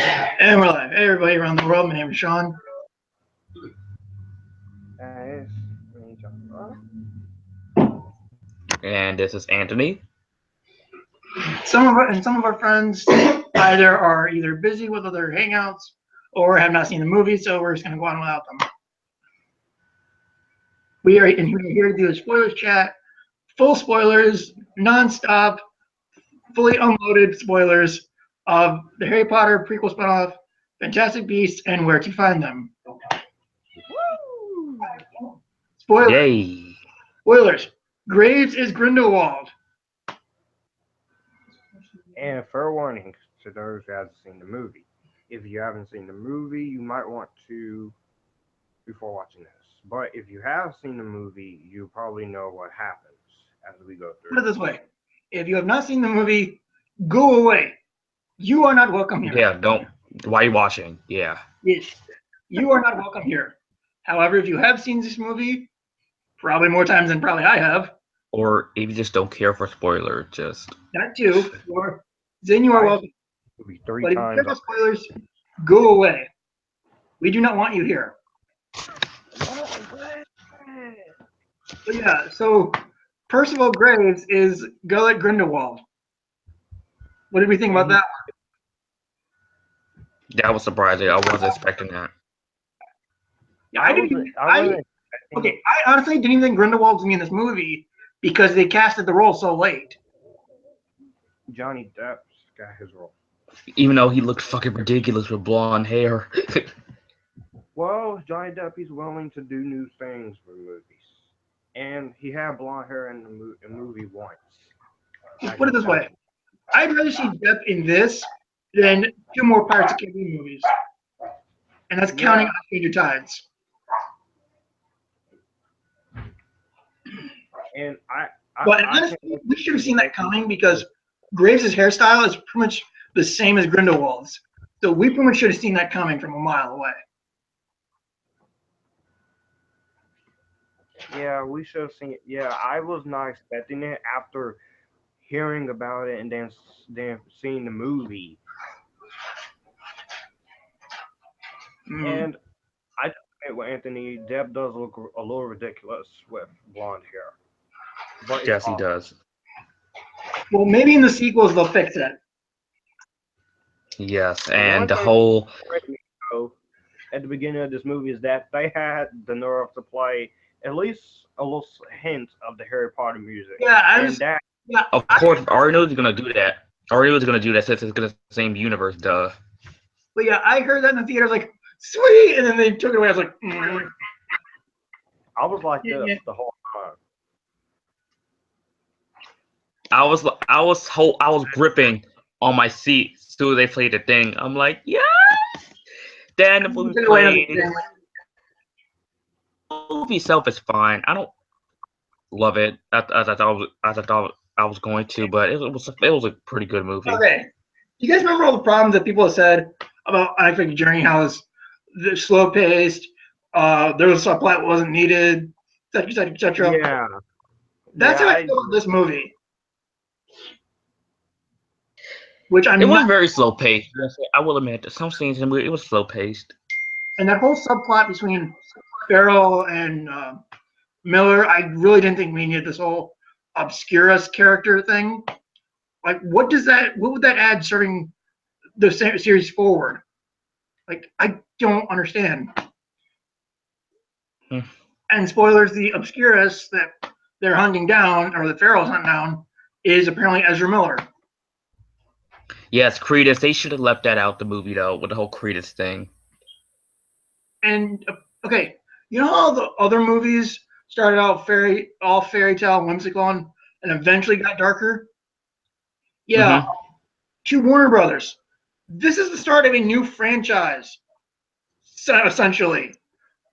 And we're live. Hey, everybody around the world. My name is Sean. It's And this is Anthony. Some of our friends are either busy with other hangouts or have not seen the movie, so we're just going to go on without them. We are here to do a spoilers chat. Full spoilers, non-stop, fully unloaded spoilers of the Harry Potter prequel spinoff, Fantastic Beasts, and Where to Find Them. Spoilers. Yay! Spoilers. Graves is Grindelwald. and fair warning to those who haven't seen the movie. If you haven't seen the movie, you might want to before watching this. But if you have seen the movie, you probably know what happens as we go Put it through. this way. If you have not seen the movie, go away. You are not welcome here. Yeah, don't. Why are you watching? Yeah. Yes. You are not welcome here. However, if you have seen this movie, probably more times than probably I have, Or if you just don't care for spoiler, just that too, then you are I've welcome. seen the movie three But if you care times about spoilers, go away. We do not want you here. already. But yeah, so Percival Graves is Gullet Grindelwald. What did we think about And that? that was surprising. I wasn't expecting that. Yeah, I wasn't. I wasn't expecting. okay. I honestly didn't even think Grindelwald was gonna be in this movie because they casted the role so late. Johnny Depp's got his role. Even though he looked fucking ridiculous with blonde hair. Well, Johnny Depp, he's willing to do new things for movies, and he had blonde hair in the movie once. Just Back put in it this way: 2000. I'd rather see Depp in this than two more Pirates of the Caribbean movies, and that's counting Yeah, on Stranger Tides. and But I can't honestly, wait we to should have see seen what that they do. coming because Graves' hairstyle is pretty much the same as Grindelwald's. So we pretty much should have seen that coming from a mile away. Yeah, we should have seen it. Yeah, I was not expecting it after hearing about it and then seeing the movie. Mm. And I just admit with Anthony Depp does look a little ridiculous with blonde hair, but it's Yes, he awesome. does. Well, maybe in the sequels they'll fix it. Yes, The and one the thing that whole frustrated me though at the beginning of this movie is that they had the nerve to play at least a little hint of the Harry Potter music, Yeah, I and was. that Yeah, of course I already know he's gonna do that. I already know he's gonna do that since it's gonna the same universe, duh. but yeah, I heard that in the theater. I was like, sweet, and then they took it away. I was like, I was like this yeah. the whole time. I was gripping on my seat as soon as they played the thing. I'm like, yeah. Then the They movie took it away. And I was played. like, The movie itself is fine. I don't love it as I thought I was going to, but it was a pretty good movie. okay. Do you guys remember all the problems that people have said about Unexpected Journey? How it's slow paced. There was a subplot wasn't needed, etc., etc., etc. Yeah, That's yeah, how I I feel about this movie, which It I'm was not. very slow paced. I will admit that some scenes in the movie it was slow paced. And that whole subplot between Farrell and Miller, I really didn't think we needed this whole obscurus character thing. Like, what does that? What would that add serving the series forward? Like, I don't understand. Hmm. And spoilers: the obscurus that they're hunting down, or the Farrell's hunting down, is apparently Ezra Miller. Yes, Credus. They should have left that out the movie though with the whole Credus thing. And okay, you know how the other movies started out all fairy tale, whimsical, and eventually got darker. Yeah, Hmm. to Warner Brothers. This is the start of a new franchise, essentially.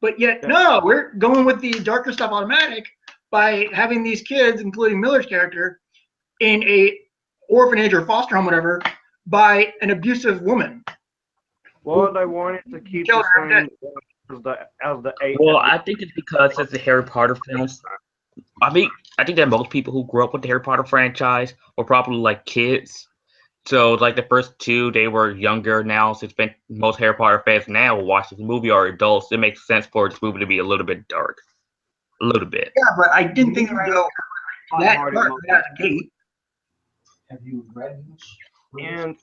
But yet, yeah. no, we're going with the darker stuff automatic by having these kids, including Miller's character, in a orphanage or foster home, whatever, by an abusive woman Well, who they wanted to keep the killed her and same as the eight Well, as the I think it's because it's the Harry Potter films. I mean, I think that most people who grew up with the Harry Potter franchise were probably like kids. So like the first two, they were younger. Now, since most Harry Potter fans now will watch this movie are adults, it makes sense for this movie to be a little bit dark, a little bit. Yeah, but I didn't think it would go that dark right out of the gate. Have you read And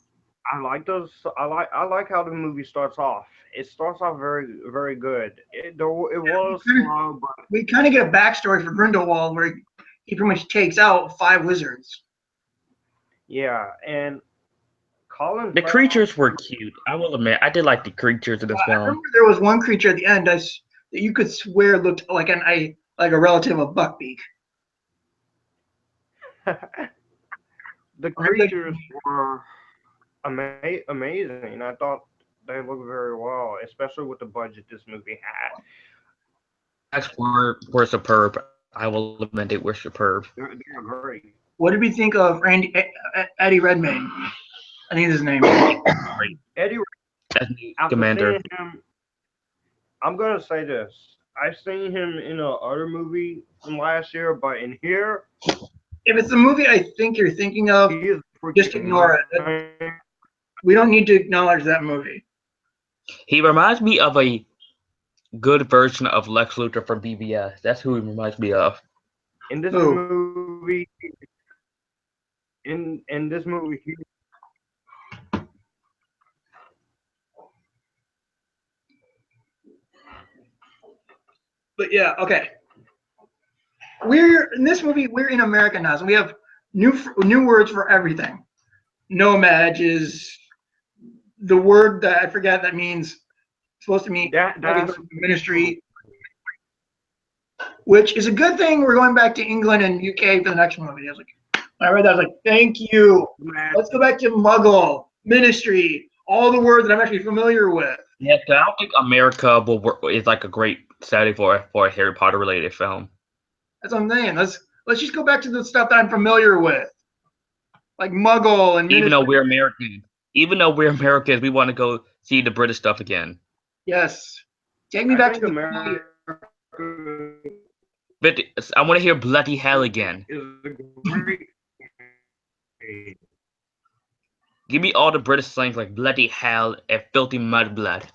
I like those. I like how the movie starts off. It starts off very very good. It was slow, but We kind of get a backstory for Grindelwald where he pretty much takes out 5 wizards. yeah. And Colin The Farrell- creatures were cute. I will admit, I did like the creatures in this I film. remember there was one creature at the end that you could swear looked like like a relative of Buckbeak. the creatures were amazing. I thought they looked very well, especially with the budget this movie had. That's were superb. I will admit they were superb. They're great. What did we think of Eddie Redmayne? I think is his name. Eddie, As the after commander. seeing him, I'm gonna say this. I've seen him in a other movie from last year, but in here, If it's the movie I think you're thinking of, he is just ignore it. We don't need to acknowledge that movie. He reminds me of a good version of Lex Luthor from BBS. That's who he reminds me of. In this Who? movie, in this movie, he But yeah, okay. We're in this movie. We're in America now, so we have new words for everything. Nomad is the word that I forget that means supposed to mean that's ministry, which is a good thing. We're going back to England and UK for the next movie. I was like, when I read that, I was like, thank you. Let's go back to Muggle, ministry, all the words that I'm actually familiar with. Yeah, so I don't think America will work, is like a great setting for a Harry Potter related film. That's what I'm saying. Let's just go back to the stuff that I'm familiar with, like Muggle and Even though ministry. we're Americans, we want to go see the British stuff again. Yes, take me I back to think the America But I want to hear bloody hell again. is a great. Give me all the British slangs like bloody hell and filthy mud blood.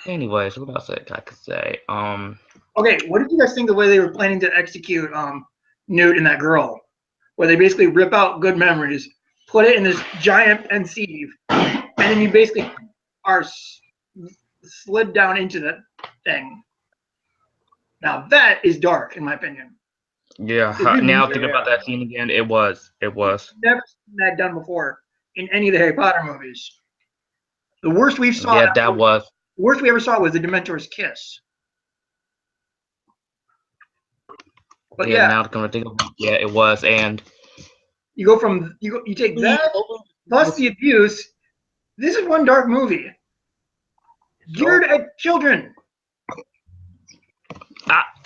Anyways, what else I could say? Okay, what did you guys think the way they were planning to execute Newt and that girl, where they basically rip out good memories, put it in this giant pensieve, and then you basically are slid down into that thing. Now that is dark, in my opinion. Yeah, Did you- now thinking about that scene again, it was. Never seen that done before in any of the Harry Potter movies. The worst we saw. Yeah, that was. The worst we ever saw was the Dementor's kiss. But Yeah, yeah, now coming to think of it, yeah, it was, and you go from you take that plus the abuse. This is one dark movie geared at children.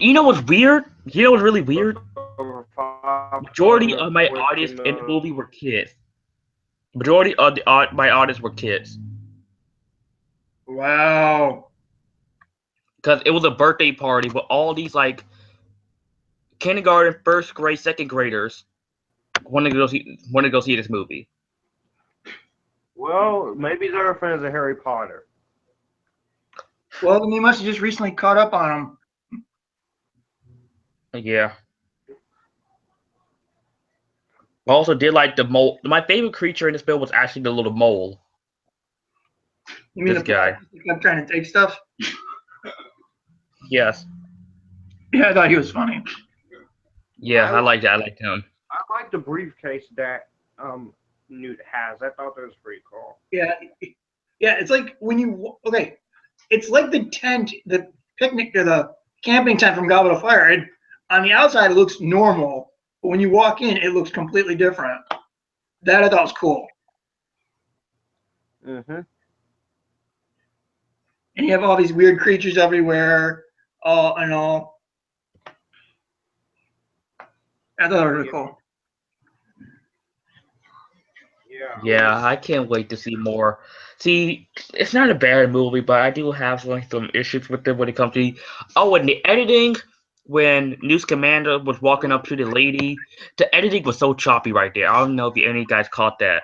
you know what's weird? You know what's really weird? Majority of my audience in the movie were kids. Majority of my audience were kids. Wow. Because it was a birthday party with all these like kindergarten, first grade, second graders want to go see this movie. Well, maybe they're fans of Harry Potter. Well, then they must have just recently caught up on them. Yeah. I also did like the mole. My favorite creature in this film was actually the little mole. You mean This the guy. kept trying to take stuff? Yes. Yeah, I thought he was funny. Yeah, I like that. I liked him. I like the briefcase that Newt has. I thought that was pretty cool. Yeah, yeah. It's like when you it's like the tent, the picnic or the camping tent from Goblet of Fire. On the outside, it looks normal, but when you walk in, it looks completely different. That I thought was cool. Mm-hmm. And you have all these weird creatures everywhere, and all. I thought that was really cool. Yeah. Yeah, I can't wait to see more. See, it's not a bad movie, but I do have like some issues with it when it comes to. Oh, and the editing. when News Commander was walking up to the lady, the editing was so choppy right there. I don't know if any guys caught that.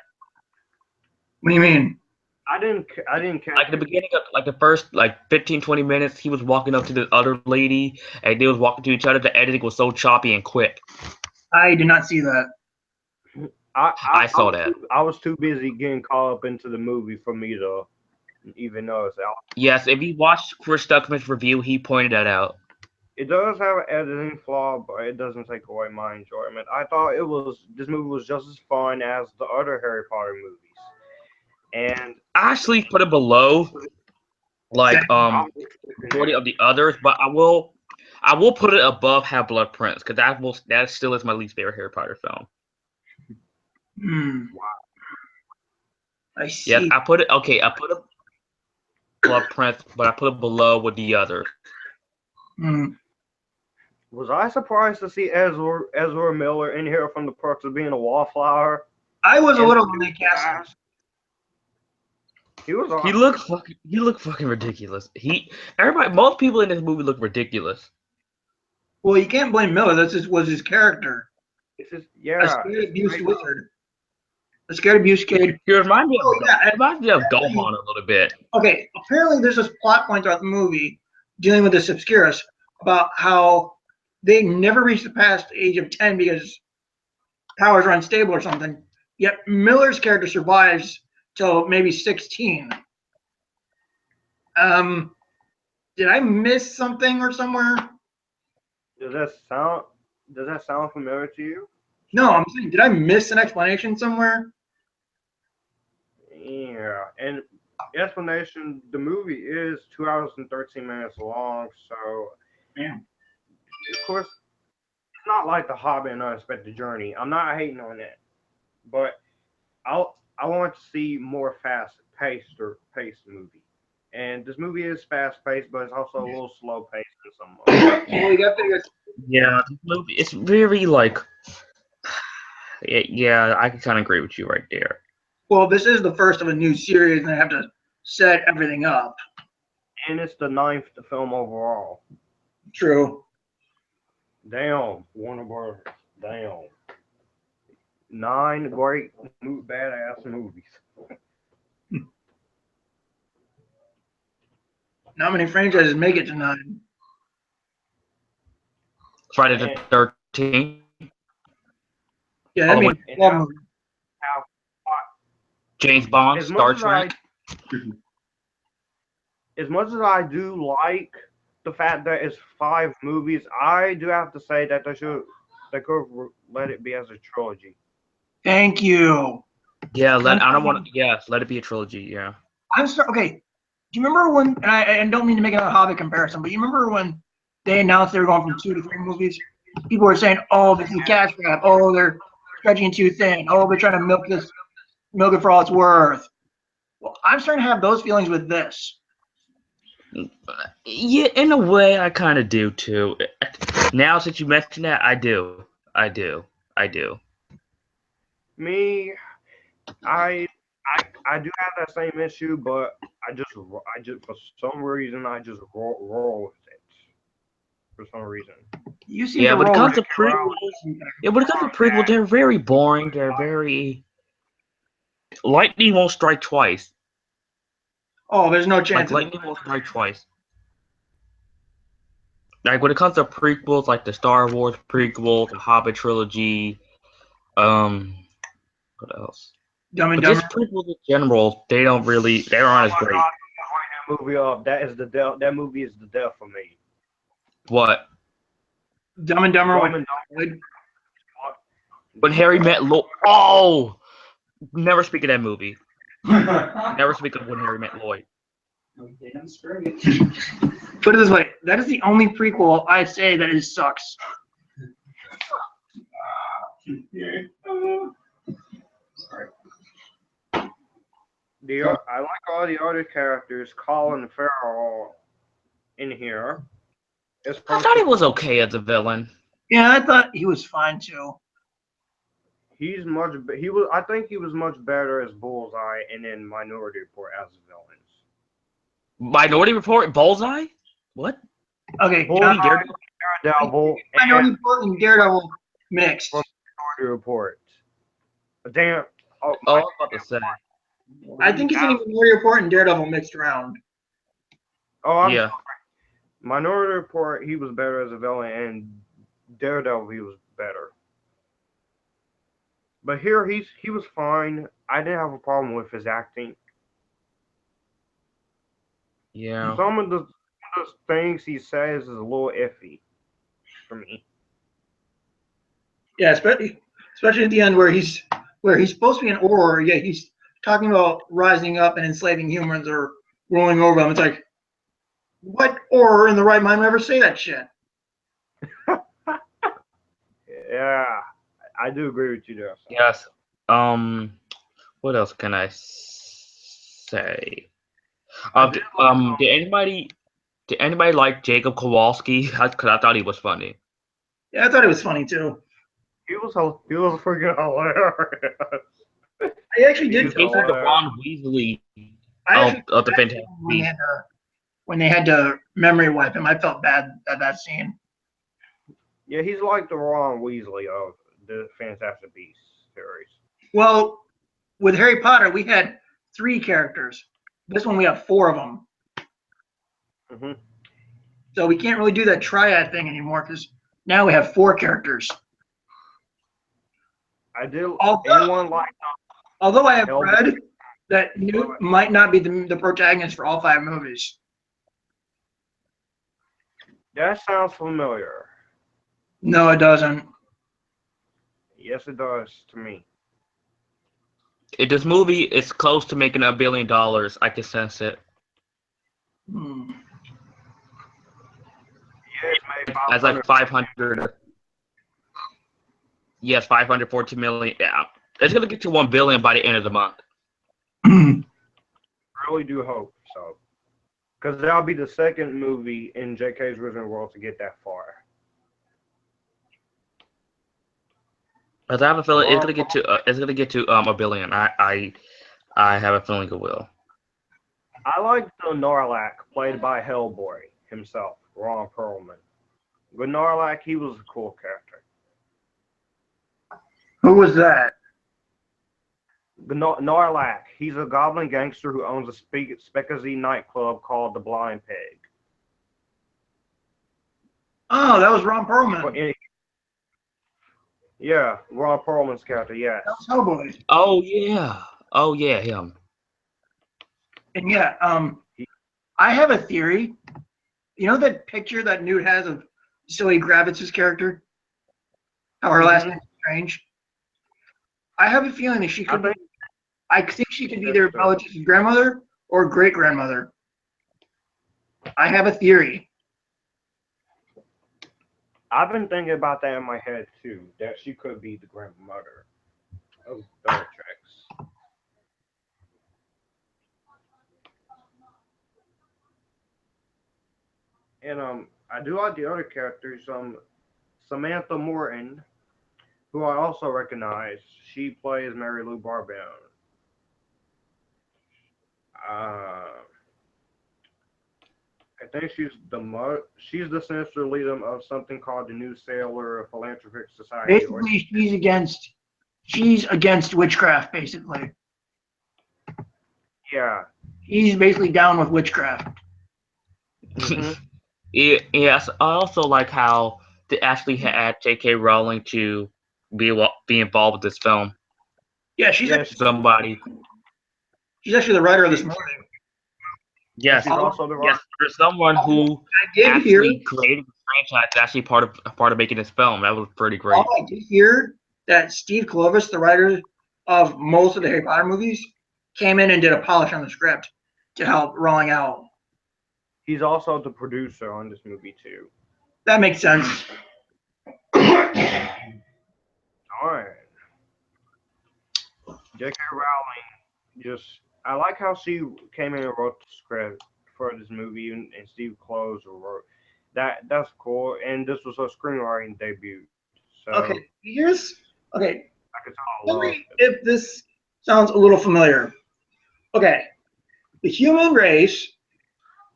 What do you mean? I didn't catch Like the beginning of like the first like 15, 20 minutes, he was walking up to the other lady and they was walking to each other. The editing was so choppy and quick. I did not see that. I saw that. I was too busy getting caught up into the movie for me to even notice. Yes, if you watched Chris Stuckman's review, he pointed that out. It does have an editing flaw, but it doesn't take away my enjoyment. I thought this movie was just as fun as the other Harry Potter movies. And I actually put it below like majority of the others, but I will put it above Half Blood Prince because that still is my least favorite Harry Potter film. Wow. I see. Yes, I put it Blood Prince, but I put it below with the others. Was I surprised to see Ezra Miller in here from The Perks of Being a Wallflower? I was a little when they cast him. He was awesome. He looked fucking ridiculous. Most people in this movie look ridiculous. Well, you can't blame Miller. That was his character. It's just, A scared abused wizard. A scared abused kid. He reminds me of Gohan a little bit. Okay, apparently there's this plot point throughout the movie dealing with this Obscurus about how they never reached the past age of 10 because powers are unstable or something. Yet Miller's character survives till maybe 16. Did I miss something or somewhere? Does that sound familiar to you? No, I'm saying, did I miss an explanation somewhere? Yeah, and explanation, the movie is 2 hours and 13 minutes long, so Yeah. of course it's not like The Hobbit and Unexpected Journey. I'm not hating on it, but I want to see more fast-paced movie. And this movie is fast-paced, but it's also a little slow-paced in some ways. Well, you got to Yeah, this movie it's very like yeah, I can kind of agree with you right there. Well, this is the first of a new series, and I have to set everything up. And it's the 9th film overall. True. Damn, Warner Bros. Damn. 9 great, badass movies. Not many franchises make it to 9. Friday the 13th. Yeah, that means James Bond, Star Trek. As much as I do like the fact that it's 5 movies, I do have to say that they could let it be as a trilogy. Thank you. Yeah, let it be a trilogy. Yeah. Okay. Do you remember when? And I don't mean to make another Hobbit comparison, but you remember when they announced they were going from 2 to 3 movies? People were saying, "Oh, this is a cash grab. Oh, they're stretching it too thin. Oh, they're trying to milk it for all it's worth." Well, I'm starting to have those feelings with this. Yeah, in a way, I kind of do too. Now, since you mentioned that, I do. Me, I do have that same issue, but I just for some reason I just roll with it. For some reason. You seem Yeah, to when it roll comes with to prequels, they're very boring. They're very lightning won't strike twice. Oh, there's no chance. Like lightning won't strike twice. Like when it comes to prequels, like the Star Wars prequel, the Hobbit trilogy, what else? Dumb and But Dumber. just prequels in general, they aren't as great. That movie up. That movie is the death for me. What? Dumb and Dumber. When Harry met Lloyd. Oh! Never speak of that movie. Never speak of When Harry Met Lloyd. Put it this way: that is the only prequel I say that it sucks. Sorry. I like all the other characters, Colin Farrell, in here. I thought he was okay as a villain. Yeah, I thought he was fine too. I think he was much better as Bullseye and in Minority Report as villains. Minority Report, Bullseye? What? Okay, Bullseye, Daredevil Minority and Report and Daredevil mixed. Minority Report. Damn. Oh, Oh, I was about to say. I think it's in Minority Report and Daredevil mixed around. I'm Yeah. sorry. Minority Report, he was better as a villain, and Daredevil, he was better. But here, he was fine. I didn't have a problem with his acting. Yeah. Some of the things he says is a little iffy for me. Yeah, especially at the end where he's supposed to be an Auror, yet he's talking about rising up and enslaving humans or ruling over them. It's like, what Auror in the right mind would ever say that shit? Yeah, I do agree with you there. So. Yes. What else can I say? Did anybody like Jacob Kowalski? Because I thought he was funny. Yeah, I thought it was funny too. He was freaking hilarious. I actually did. He's like the Ron Weasley I actually of the Fantastic when they Beasts. had to, when they had to memory wipe him, I felt bad at that scene. Yeah, he's like the Ron Weasley of the Fantastic Beasts series. Well, with Harry Potter, we had 3 characters. This one we have 4 of them. Hmm. So we can't really do that triad thing anymore because now we have 4 characters. I did. Although- Anyone like Although I have Hell- read that Newt might not be the protagonist for all 5 movies. that? Sounds familiar. No, it doesn't. Yes, it does to me. If this movie is close to making $1 billion, I can sense it. Hmm. Yeah, it made As like 500. Yes, 514 million. Yeah, it's gonna get to 1 billion by the end of the month. Really do hope so, because that'll be the second movie in J.K.'s Wizarding World to get that far. As I have a feeling it's gonna get to 1 billion. I have a feeling it will. I like the Narlac played by Hellboy himself, Ron Perlman. With Narlac, he was a cool character. Who was that? Narlac, he's a goblin gangster who owns a speakeasy nightclub called the Blind Pig. Oh, that was Ron Perlman. Yeah, Ron Perlman's character, yes. That was Hellboy. Oh yeah, him. And yeah, I have a theory. You know that picture that Newt has of Zoe Gravitz's character? How her last name is Strange? I have a feeling that she could I think she could be either Bellatrix's grandmother or great-grandmother. I have a theory. I've been thinking about that in my head too, that she could be the grandmother of Bellatrix. And I do like the other characters. Samantha Morton, who I also recognize, she plays Mary Lou Barbone. I think she's the sinister leader of something called the New Sailor Philanthropic Society. Basically, she's against witchcraft, basically. Yeah. He's basically down with witchcraft. Mm-hmm. Yes, I also like how they actually had J.K. Rowling to be involved with this film. Yeah, she's somebody. She's actually the writer of this movie. Yes, she's also the yes, there's someone who actually created the franchise. Actually, part of making this film. That was pretty great. I did hear that Steve Kloves, the writer of most of the Harry Potter movies, came in and did a polish on the script to help Rowling out. He's also the producer on this movie too. That makes sense. Alright. J.K. Rowling I like how she came in and wrote the script for this movie, and Steve Kloves wrote that. That's cool, and this was her screenwriting debut. So Okay. I could tell Tell me if this sounds a little familiar. Okay. The human race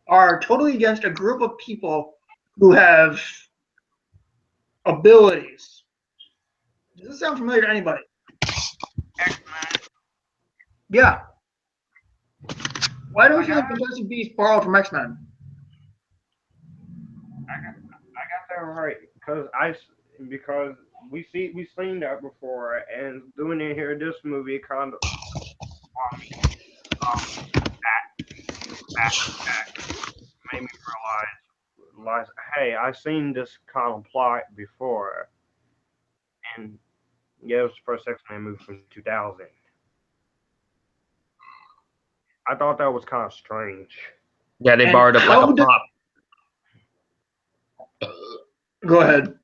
are totally against a group of people who have abilities. Does this sound familiar to anybody? X-Men. Yeah. Why don't you think Fantastic Beasts borrowed from X-Men? I got that right because we seen that before, and doing it here this movie it kind of made me realize, hey, I've seen this kind of plot before, and yeah, it was the first X-Men movie from 2000. I thought that was kind of strange. Yeah, they And borrowed up like how a did- pop. Go ahead.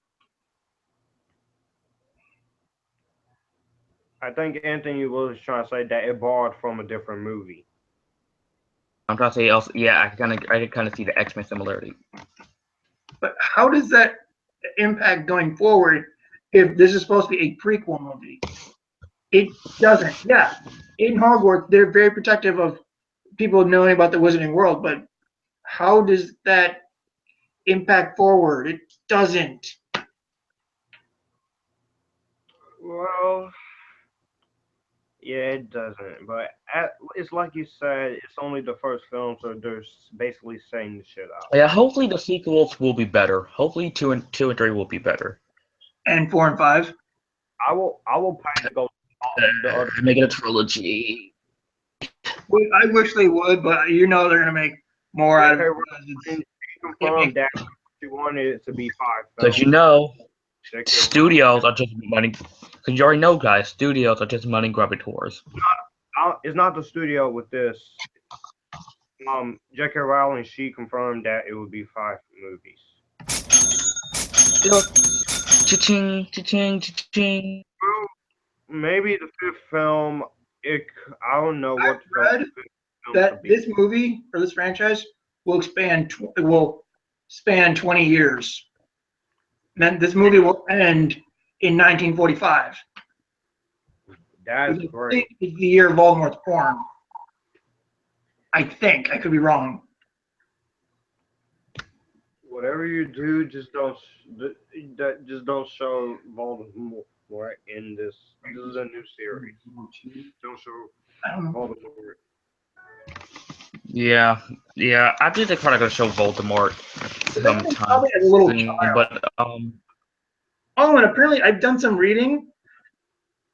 I think Anthony was trying to say that it borrowed from a different movie. I'm trying to say else. Yeah, I can kind of see the X-Men similarity. But how does that impact going forward if this is supposed to be a prequel movie? It doesn't. Yeah. In Hogwarts, they're very protective of people knowing about the Wizarding World, but how does that impact forward? It doesn't. Well, yeah, it doesn't. But it's like you said, it's only the first film, so they're basically saying the shit out. Yeah, hopefully the sequels will be better. Hopefully two and three will be better. And 4 and 5. I will pay to go. The other. Make it a trilogy. I wish they would, but you know they're gonna make more out of it. She confirmed that she wanted it to be 5 Because films. you know, Check your studios are just money. Because you already know, guys, studios are just money grabbing tours. It's not the studio with this. J.K. Rowling, she confirmed that it would be 5 movies. Cha-ching, cha-ching, cha-ching. Well, maybe the 5th film. I don't know what I've read the 5th film that could be. this movie or this franchise will span 20 years. And then this movie will end in 1945. That's I great. think it's the year Voldemort's born. I think. I could be wrong. Whatever you do, just don't show Voldemort in this. This is a new series. Don't show I don't know. Voldemort. Yeah. I think they're probably gonna show Voldemort sometime Probably as a little soon, child. but Oh, and apparently I've done some reading,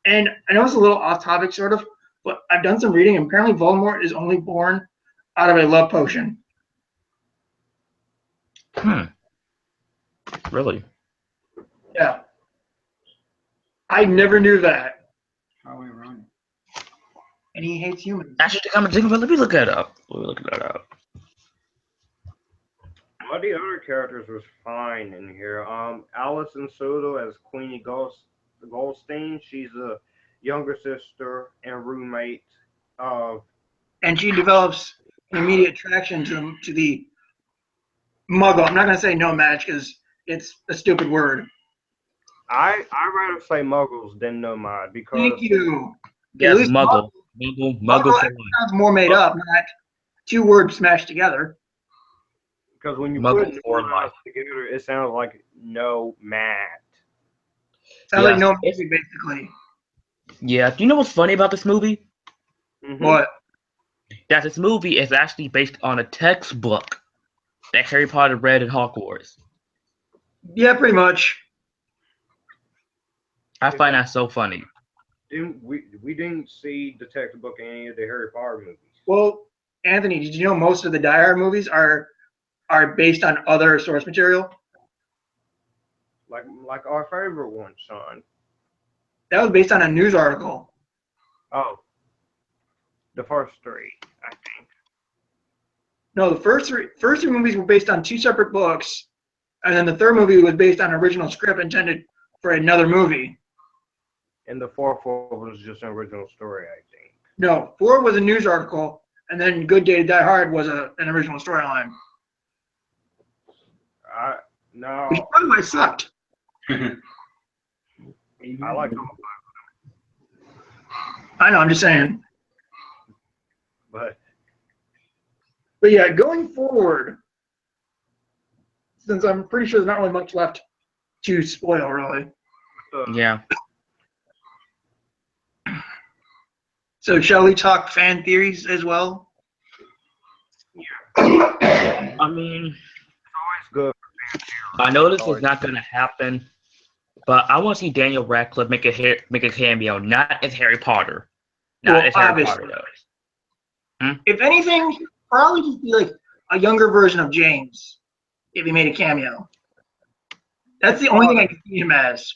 and I know it's a little off topic, sort of, but I've done some reading, and apparently Voldemort is only born out of a love potion. really. Yeah. I never knew that. How ironic. And he hates humans. Actually, come and think of it. Let me look that up. All the other characters was fine in here. Alison Soto as Queenie Goldstein. She's a younger sister and roommate of. And she develops an immediate attraction to the muggle. I'm not going to say no match because it's a stupid word. I rather say muggles than nomad because. Thank you. Yes, At least Muggle. Muggle for life. sounds more made up, not 2 words smashed together. Because when you Muggle put for nomads life. together, it sounds like nomad. Sounds like Yes. no movie, basically. Yeah. Do you know what's funny about this movie? Mhm. What? That this movie is actually based on a textbook that Harry Potter read at Hogwarts. Yeah, pretty much. I find that so funny. We didn't see the textbook in any of the Harry Potter movies. Well, Anthony, did you know most of the Die Hard movies are based on other source material? Like our favorite one, Sean. That was based on a news article. Oh, the first 3, I think. No, the first three movies were based on 2 separate books, and then the 3rd movie was based on an original script intended for another movie. And the 4th one was just an original story, I think. No, 4 was a news article, and then Good Day to Die Hard was an original storyline. No, Which probably why it sucked. I like them, I know, I'm just saying. but But yeah, going forward, since I'm pretty sure there's not really much left to spoil, really. Yeah. So shall we talk fan theories as well? I mean, It's good. I know this is not going to happen, but I want to see Daniel Radcliffe make a cameo, not as Harry Potter, not Well, as Harry obviously. Potter though. If anything, he'd probably just be like a younger version of James if he made a cameo. That's the only thing I can see him as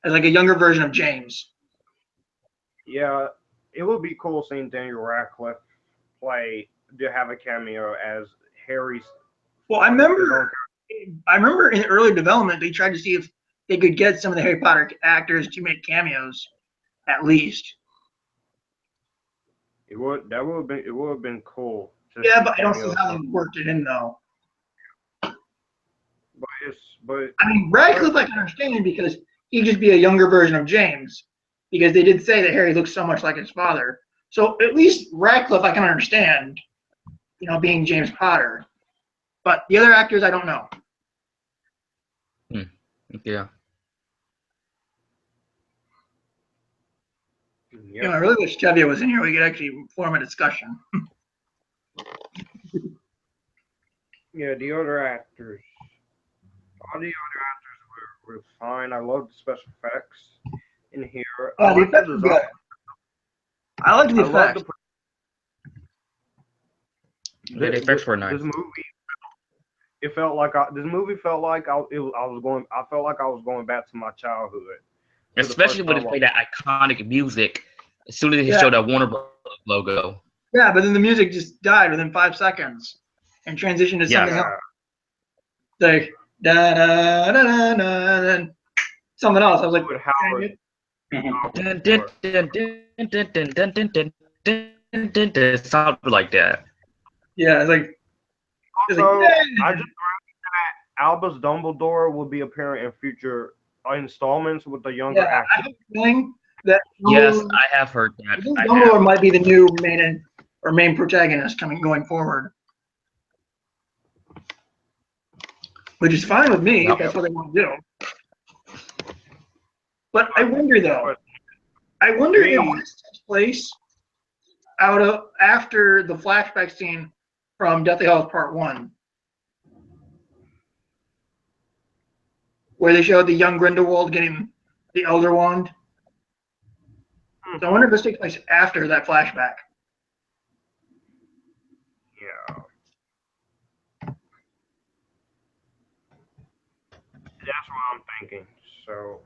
like a younger version of James. Yeah, it would be cool seeing Daniel Radcliffe to have a cameo as Harry's. Well, I remember in early development they tried to see if they could get some of the Harry Potter actors to make cameos, at least. It would have been cool. Yeah, but I don't see how they worked it in though. But I mean, Radcliffe I can understand because he'd just be a younger version of James, because they did say that Harry looks so much like his father. So at least Radcliffe I can understand, being James Potter. But the other actors I don't know. Yeah. I really wish Tevye was in here. We could actually form a discussion. Yeah, the other actors. All the other actors were fine. I love the special effects in here. The effects were good. I like the effects. The effects were nice. This movie, it felt like this movie felt like I felt like I was going back to my childhood. Especially when they play that iconic music as soon as they show that Warner Bros. Logo. Yeah, but then the music just died within 5 seconds and transitioned to something else. Like da da da da da, something else. I was like, Howard. Something like that. Yeah, it's like. Also, I just read that Albus Dumbledore will be appearing in future installments with the younger actor. I have a feeling that yes, I have heard that. I think Dumbledore might be the new main protagonist going forward, which is fine with me if that's what they want to do. But I wonder though. I wonder if this takes place after the flashback scene from Deathly Hallows Part 1. Where they showed the young Grindelwald getting the Elder Wand. So I wonder if this takes place after that flashback. Yeah. That's what I'm thinking. So,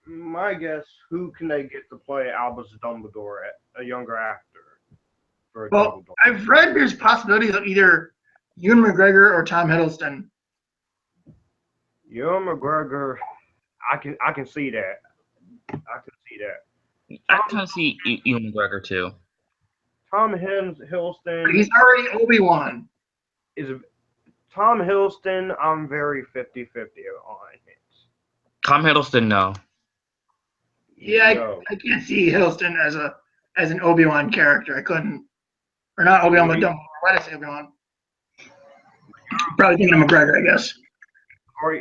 my guess, who can they get to play Albus Dumbledore, a younger actor? Well, I've read there's possibilities of either Ewan McGregor or Tom Hiddleston. Ewan McGregor, I can see that. I can see Ewan McGregor too. Tom Hiddleston. He's already Obi-Wan. Tom Hiddleston, I'm very 50-50 on it. Tom Hiddleston, no. Yeah, I can't see Hiddleston as an Obi-Wan character. I couldn't. Or not Obi-Wan, but Dumbledore. Why did I say Obi-Wan? Probably thinking of McGregor, I guess.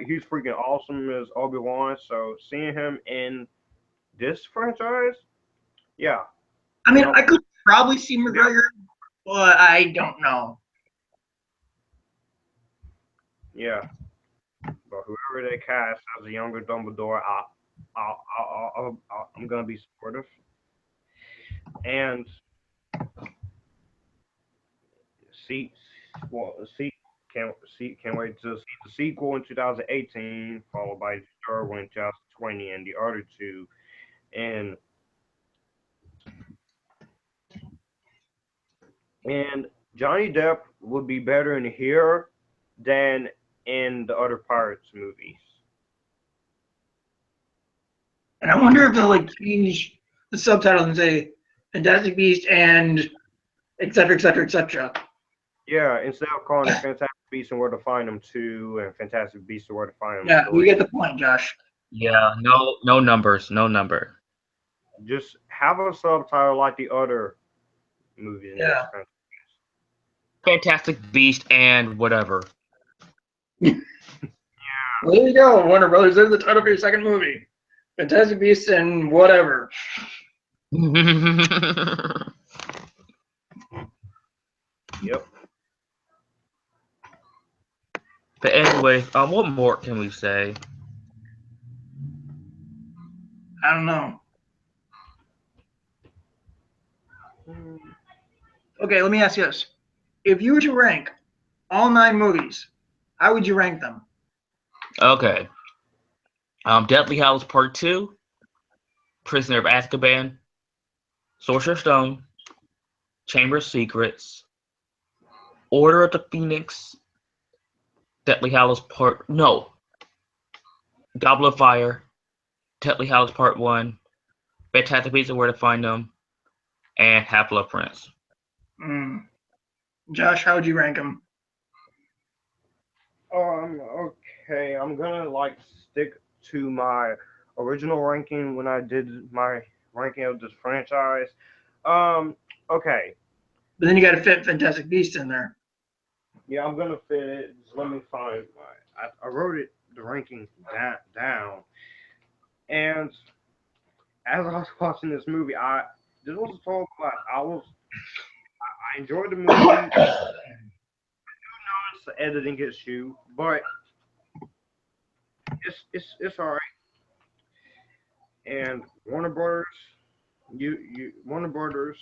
He's freaking awesome as Obi-Wan, so seeing him in this franchise, yeah. I mean, I could probably see McGregor, but I don't know. Yeah. But whoever they cast as a younger Dumbledore, I'm gonna be supportive. And can't wait to see the sequel in 2018, followed by the third one in 2020, and the other two. And Johnny Depp would be better in here than in the other Pirates movies. And I wonder if they'll change the subtitles and say Fantastic Beast and et cetera, et cetera, et cetera. Yeah, instead of calling it Fantastic Beasts and Where to Find Them 2 and Fantastic Beasts and Where to Find Them. Yeah, we get the point, Josh. Yeah, no numbers, no number. Just have a subtitle like the other movies. Yeah. Fantastic Beast and whatever. Yeah. Well, there you go, Warner Brothers. There's the title for your second movie. Fantastic Beasts and whatever. Yep. But anyway, what more can we say? I don't know. Okay, let me ask you this. If you were to rank all 9 movies, how would you rank them? Okay. Deathly Hallows Part 2, Prisoner of Azkaban, Sorcerer's Stone, Chamber of Secrets, Order of the Phoenix, Deathly Hallows Part... No. Goblet of Fire, Deathly Hallows Part 1, Fantastic Beasts and Where to Find Them, and Half-Blood Prince. Josh, how would you rank them? Okay, I'm gonna like stick to my original ranking when I did my ranking of this franchise. Okay, But then you got to fit Fantastic Beasts in there. yeah, I'm gonna fit it. Just let me find my. I wrote it the rankings down, and as I was watching this movie, this was a total class. I enjoyed the movie. I do notice the editing issue, but it's all right. And Warner Brothers, Warner Brothers,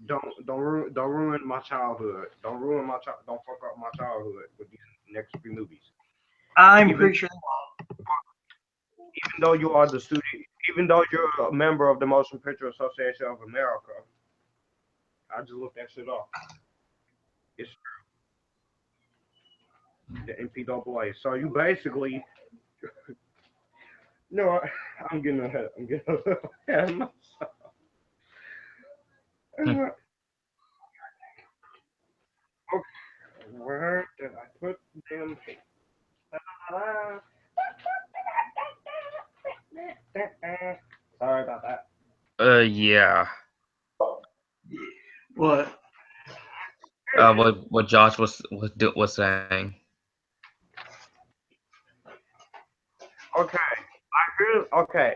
don't ruin my childhood. Don't fuck up my childhood with these next 3 movies. I'm pretty sure. Even though you are the studio, even though you're a member of the Motion Picture Association of America, I just looked that shit up. It's true. The NPAA. So you basically, no, I'm getting ahead. I'm getting ahead of myself. Okay, where did I put them? Sorry about that. Yeah. What? What Josh was saying. Okay, okay.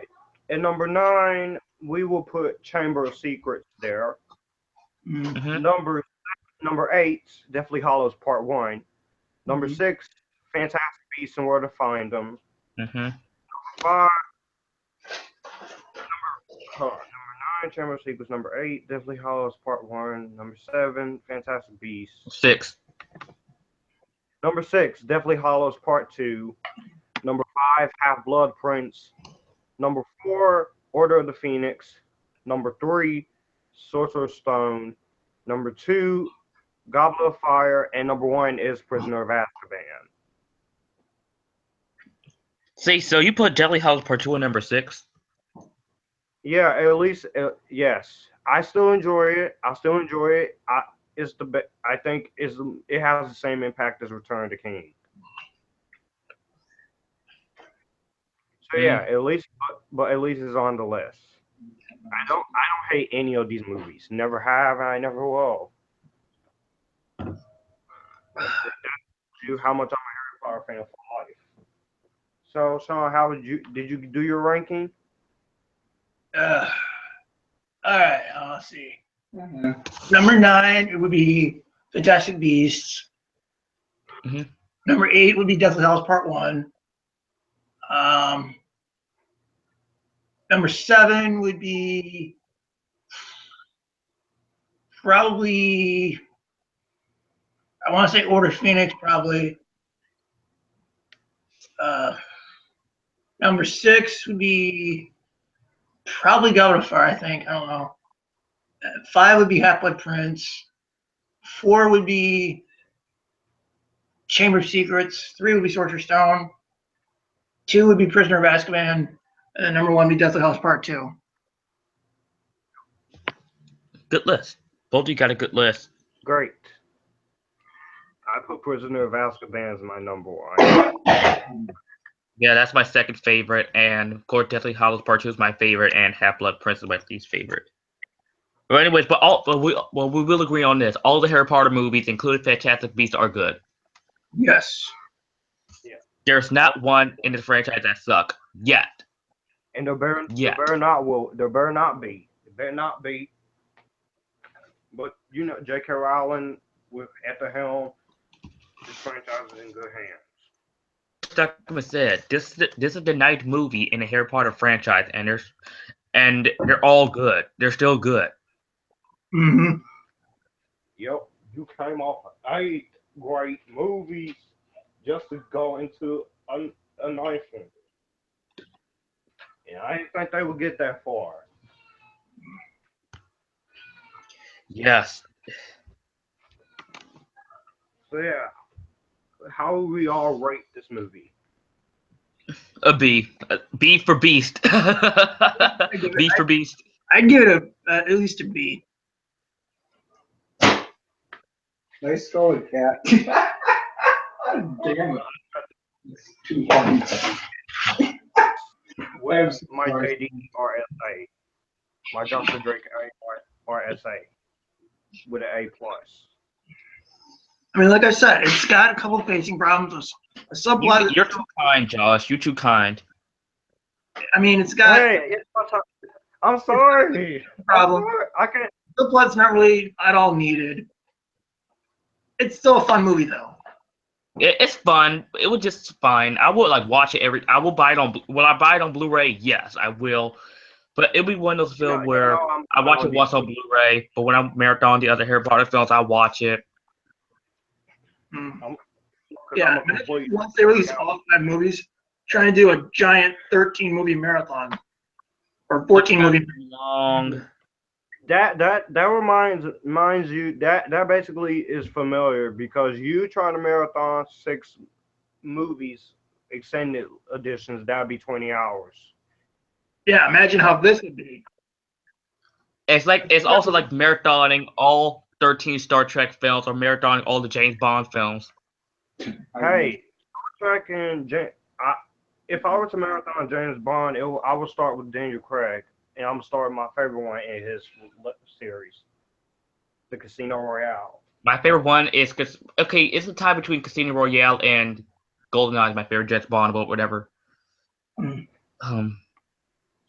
At number 9, we will put Chamber of Secrets there. Mm-hmm. Number 8, Deathly Hallows Part 1. Number 6, Fantastic Beasts and Where to Find Them. Mm-hmm. 5, number 9, Chamber of Secrets. Number 8, Deathly Hallows Part 1. Number 7, Fantastic Beasts. 6. Number 6, Deathly Hallows Part 2. Number 5, Half-Blood Prince. Number 4, Order of the Phoenix. Number 3, Sorcerer's Stone. Number 2, Goblet of Fire. And number 1 is Prisoner of Azkaban. See, so you put Deathly Hallows Part 2 at number 6? Yeah, at least, yes. I still enjoy it. I think it has the same impact as Return of the King. So yeah, at least, but at least it's on the list. I don't hate any of these movies. Never have, and I never will. That's how much I'm a Harry Potter fan for life. So Sean, did you do your ranking? All right, let's see. Number 9, it would be Fantastic Beasts. Mm-hmm. Number 8 would be Deathly Hallows Part 1. Number 7 would be probably, I want to say Order of Phoenix, probably. Number 6 would be probably Goblet of Fire, I think. I don't know. 5 would be Half-Blood Prince. 4 would be Chamber of Secrets. 3 would be Sorcerer's Stone. 2 would be Prisoner of Azkaban. And then number 1 would be Deathly Hallows Part 2. Good list. Both of you got a good list. Great. I put Prisoner of Azkaban as my number 1. Yeah, that's my second favorite, and of course, Deathly Hallows Part 2 is my favorite, and Half-Blood Prince is my least favorite. But anyways, we will agree on this. All the Harry Potter movies, including Fantastic Beasts, are good. Yes. Yeah. There's not one in the franchise that suck yet. And there better Yet. there better not be. There better not be. But you know, J.K. Rowling with at the helm, this franchise is in good hands. Stuckman said this is the ninth movie in the Harry Potter franchise, and they're all good. They're still good. Hmm. Yep, you came off of 8 great movies just to go into a ninth one. And I didn't think they would get that far. Yes, So yeah, how would we all rate this movie? a B. B for Beast. B for Beast. I'd give it at least a B. Nice going, cat. God damn it. It's too funny. With my JD RSA, my Dr. Drake RSA with an A plus. I mean, like I said, it's got a couple of pacing problems. A subplot. You're too kind, Josh. You're too kind. I mean, it's got Hey, it's my time. I'm sorry. problem. I can't. Subplot's not really at all needed. It's still a fun movie, though. It's fun. It was just fine. I would like watch it every. I will buy it on. Will I buy it on Blu-ray? Yes, I will. But it'll be one of those films where I watch it once on Blu-ray. But when I marathon the other Harry Potter films, I watch it. Yeah, once they release all 5 movies, trying to do a giant 13 movie marathon or 14 movie. Long. That reminds you that basically is familiar because you try to marathon 6 movies extended editions, that'd be 20 hours. Yeah, imagine how this would be. It's also like marathoning all 13 Star Trek films or marathoning all the James Bond films. Hey, Star Trek and if I were to marathon James Bond, I would start with Daniel Craig, and I'm gonna start my favorite one in his series, the Casino Royale. My favorite one is it's a tie between Casino Royale and GoldenEye is my favorite James Bond, but whatever.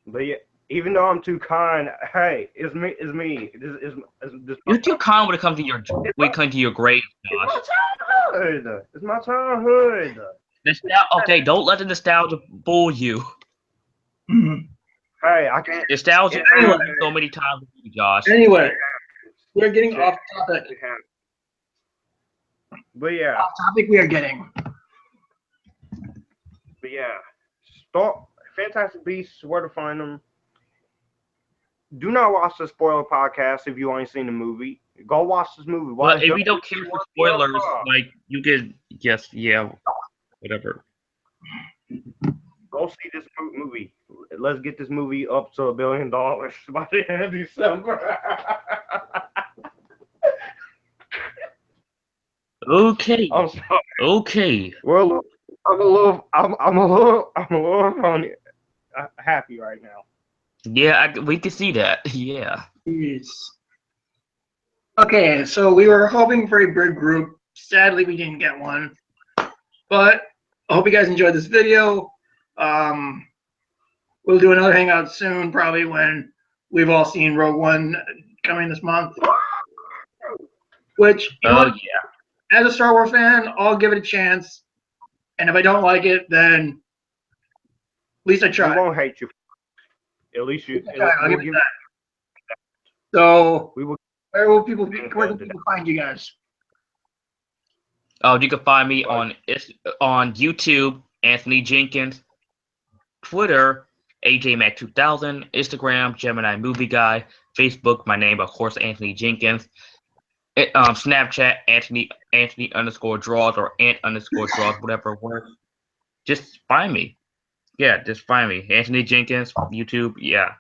But yeah, even though I'm too kind, hey, it's me. This You're too kind when it comes to your grade, Josh. It's my childhood. Okay, don't let the nostalgia fool you. Hey, I can't. Nostalgia fooled you so many times, Josh. Anyway, we're getting off topic. But yeah. Off topic we are getting. But yeah. Stop. Fantastic Beasts, where to find them. Do not watch the spoiler podcast if you ain't seen the movie. Go watch this movie. But if you don't care for spoilers, like you could whatever. Go see this movie. Let's get this movie up to $1 billion by the end of December. Okay. I'm sorry. Okay. Well, I'm a little funny, happy right now. Yeah, we can see that. Yeah. Yes. Okay, so we were hoping for a big group. Sadly, we didn't get one. But I hope you guys enjoyed this video. We'll do another hangout soon, probably when we've all seen Rogue One coming this month. Which, yeah. As a Star Wars fan, I'll give it a chance. And if I don't like it, then at least I tried. We won't hate you. At least you. I'll give it that. So, we will. Where will people find you guys? Oh, you can find me on YouTube, Anthony Jenkins, Twitter, AJMac2000, Instagram, Gemini Movie Guy, Facebook, my name, of course, Anthony Jenkins, Snapchat, Anthony _draws or Ant_draws, whatever works. Just find me. Yeah, just find me. Anthony Jenkins, YouTube, yeah.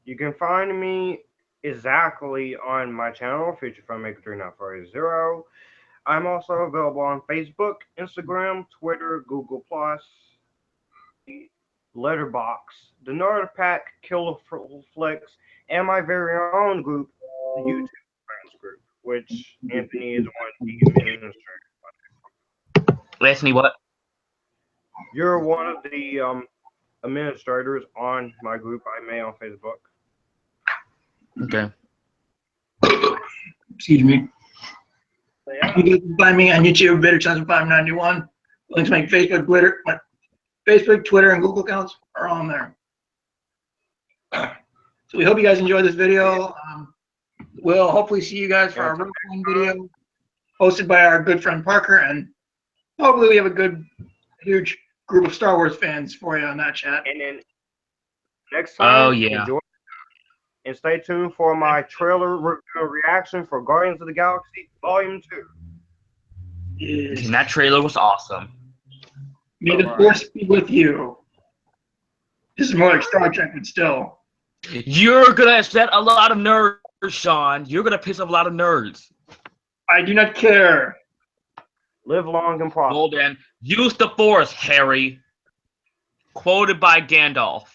You can find me exactly on my channel, Future Filmmaker 39480. I'm also available on Facebook, Instagram, Twitter, Google+, Letterboxd, the Nerd Pack, Killer Flicks, and my very own group, the YouTube Friends Group, which Anthony is one of the administrators. Anthony, what? You're one of the administrators on my group I made on Facebook. Okay. Excuse me. So, yeah. You can find me on YouTube, Bitter 591. Links to my Facebook, Twitter, and Google accounts are all on there. So we hope you guys enjoyed this video. We'll hopefully see you guys for our Rogue One video hosted by our good friend Parker, and hopefully we have a good, huge group of Star Wars fans for you on that chat. And then next time, Oh, yeah. enjoy. And stay tuned for my trailer review reaction for Guardians of the Galaxy Volume 2. Yes. And that trailer was awesome. May the Force be with you. This is more like Star Trek, but still. You're gonna upset a lot of nerds, Sean. You're gonna piss off a lot of nerds. I do not care. Live long and prosper. Well then, use the Force, Harry. Quoted by Gandalf.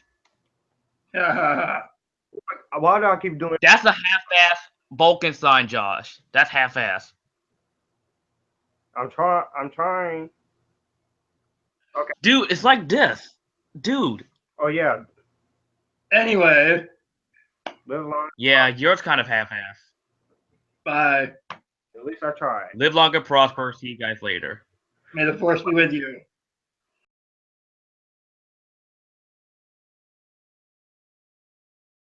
Why do I keep doing? That's a half-ass Vulcan sign, Josh. That's half-ass. I'm trying. Okay. Dude, it's like this. Dude. Oh yeah. Anyway. Live long. Yeah, yours kind of half-ass. Bye. At least I tried. Live long and prosper. See you guys later. May the Force be with you.